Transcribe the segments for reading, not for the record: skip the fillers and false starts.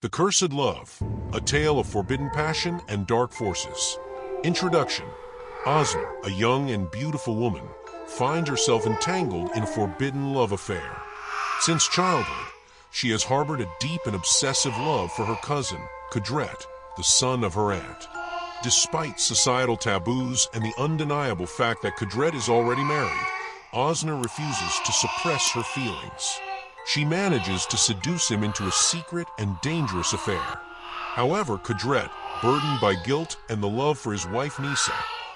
The Cursed Love, a tale of forbidden passion and dark forces. Introduction. Öznur, a young and beautiful woman, finds herself entangled in a forbidden love affair. Since childhood, she has harbored a deep and obsessive love for her cousin, Kudret, the son of her aunt. Despite societal taboos and the undeniable fact that Kudret is already married, Öznur refuses to suppress her feelings. She manages to seduce him into a secret and dangerous affair. However, Kudret, burdened by guilt and the love for his wife Nisa,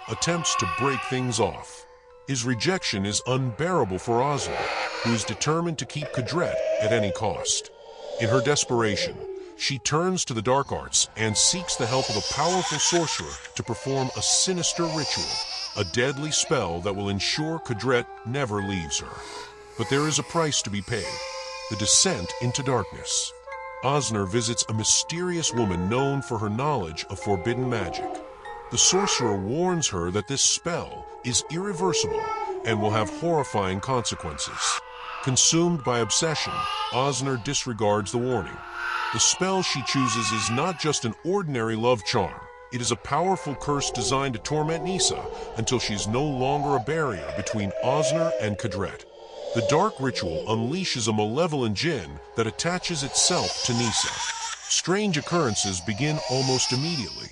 attempts to break things off. His rejection is unbearable for Öznur, who is determined to keep Kudret at any cost. In her desperation, she turns to the dark arts and seeks the help of a powerful sorcerer to perform a sinister ritual, a deadly spell that will ensure Kudret never leaves her. But there is a price to be paid: the descent into darkness. Öznur visits a mysterious woman known for her knowledge of forbidden magic. The sorcerer warns her that this spell is irreversible and will have horrifying consequences. Consumed by obsession, Öznur disregards the warning. The spell she chooses is not just an ordinary love charm. It is a powerful curse designed to torment Nisa until she is no longer a barrier between Öznur and Kudret. The dark ritual unleashes a malevolent Djinn that attaches itself to Nisa. Strange occurrences begin almost immediately.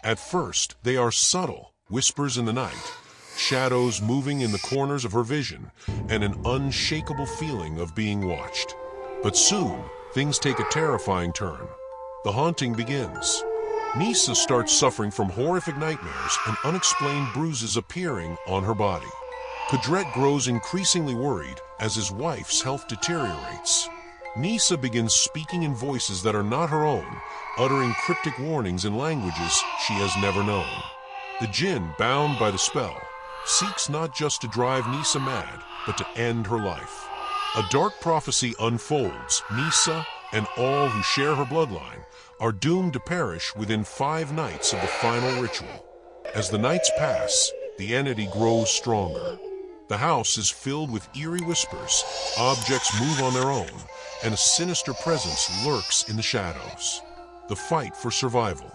At first, they are subtle, whispers in the night, shadows moving in the corners of her vision, and an unshakable feeling of being watched. But soon, things take a terrifying turn. The haunting begins. Nisa starts suffering from horrific nightmares and unexplained bruises appearing on her body. Kudret grows increasingly worried as his wife's health deteriorates. Nisa begins speaking in voices that are not her own, uttering cryptic warnings in languages she has never known. The Djinn, bound by the spell, seeks not just to drive Nisa mad, but to end her life. A dark prophecy unfolds. Nisa and all who share her bloodline are doomed to perish within 5 nights of the final ritual. As the nights pass, the entity grows stronger. The house is filled with eerie whispers, objects move on their own, and a sinister presence lurks in the shadows. The fight for survival.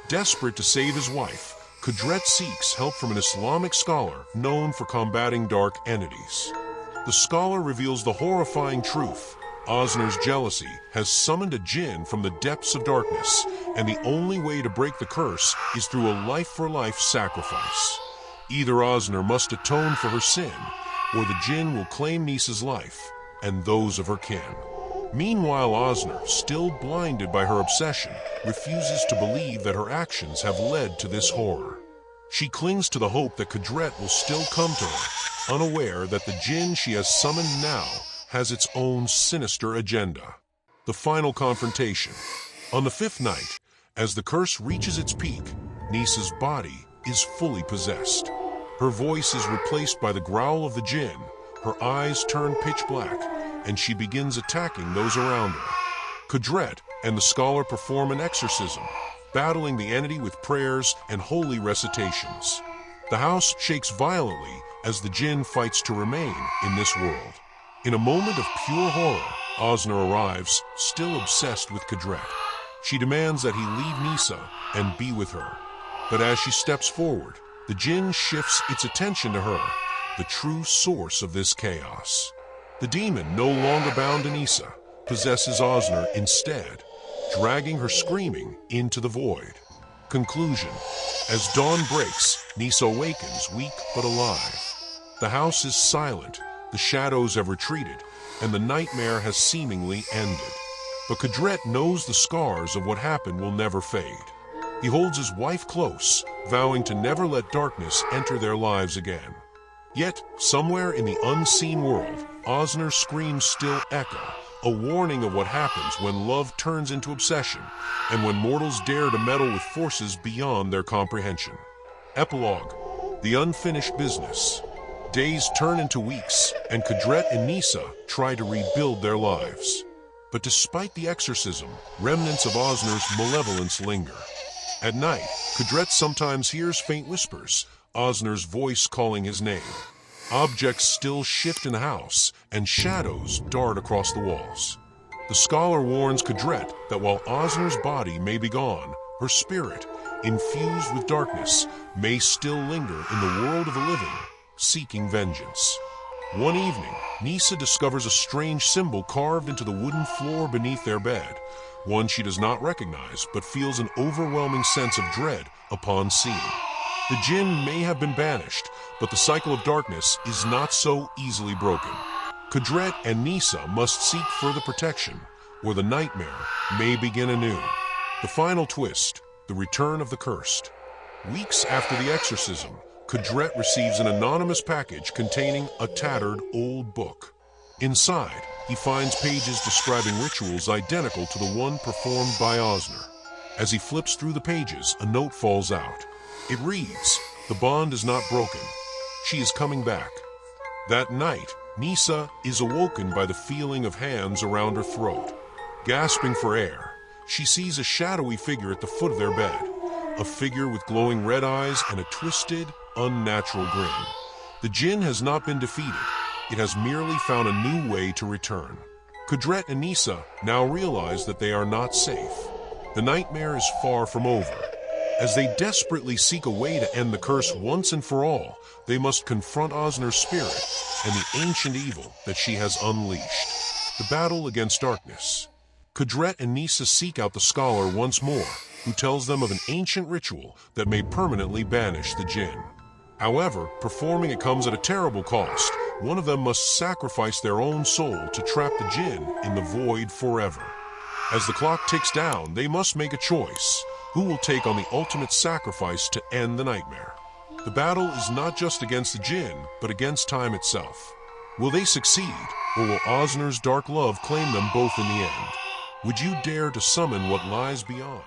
Desperate to save his wife, Kudret seeks help from an Islamic scholar known for combating dark entities. The scholar reveals the horrifying truth: Öznur's jealousy has summoned a Djinn from the depths of darkness, and the only way to break the curse is through a life-for-life sacrifice. Either Öznur must atone for her sin, or the Djinn will claim Nisa's life and those of her kin. Meanwhile, Öznur, still blinded by her obsession, refuses to believe that her actions have led to this horror. She clings to the hope that Kudret will still come to her, unaware that the Djinn she has summoned now has its own sinister agenda. The final confrontation. On the 5th night, as the curse reaches its peak, Nisa's body is fully possessed. Her voice is replaced by the growl of the Djinn, her eyes turn pitch black, and she begins attacking those around her. Kudret and the scholar perform an exorcism, battling the entity with prayers and holy recitations. The house shakes violently as the Djinn fights to remain in this world. In a moment of pure horror, Öznur arrives, still obsessed with Kudret. She demands that he leave Nisa and be with her. But as she steps forward, the Djinn shifts its attention to her, the true source of this chaos. The demon, no longer bound to Nisa, possesses Öznur instead, dragging her screaming into the void. Conclusion. As dawn breaks, Nisa awakens, weak but alive. The house is silent, the shadows have retreated, and the nightmare has seemingly ended. But Kudret knows the scars of what happened will never fade. He holds his wife close, vowing to never let darkness enter their lives again. Yet, somewhere in the unseen world, Öznur's screams still echo, a warning of what happens when love turns into obsession, and when mortals dare to meddle with forces beyond their comprehension. Epilogue. The unfinished business. Days turn into weeks, and Kudret and Nisa try to rebuild their lives. But despite the exorcism, remnants of Öznur's malevolence linger. At night, Kudret sometimes hears faint whispers, Öznur's voice calling his name. Objects still shift in the house, and shadows dart across the walls. The scholar warns Kudret that while Öznur's body may be gone, her spirit, infused with darkness, may still linger in the world of the living, seeking vengeance. One evening, Nisa discovers a strange symbol carved into the wooden floor beneath their bed, one she does not recognize but feels an overwhelming sense of dread upon seeing. The Djinn may have been banished, but the cycle of darkness is not so easily broken. Kudret and Nisa must seek further protection, or the nightmare may begin anew. The final twist, the return of the cursed. Weeks after the exorcism, Kudret receives an anonymous package containing a tattered old book. Inside, he finds pages describing rituals identical to the one performed by Öznur. As he flips through the pages, a note falls out. It reads, "The bond is not broken. She is coming back." That night, Nisa is awoken by the feeling of hands around her throat. Gasping for air, she sees a shadowy figure at the foot of their bed, a figure with glowing red eyes and a twisted, unnatural grin. The Djinn has not been defeated. It has merely found a new way to return. Kudret and Nisa now realize that they are not safe. The nightmare is far from over. As they desperately seek a way to end the curse once and for all, they must confront Öznur's spirit and the ancient evil that she has unleashed. The battle against darkness. Kudret and Nisa seek out the scholar once more, who tells them of an ancient ritual that may permanently banish the Djinn. However, performing it comes at a terrible cost. One of them must sacrifice their own soul to trap the Djinn in the void forever. As the clock ticks down, they must make a choice. Who will take on the ultimate sacrifice to end the nightmare? The battle is not just against the Djinn, but against time itself. Will they succeed, or will Öznur's dark love claim them both in the end? Would you dare to summon what lies beyond?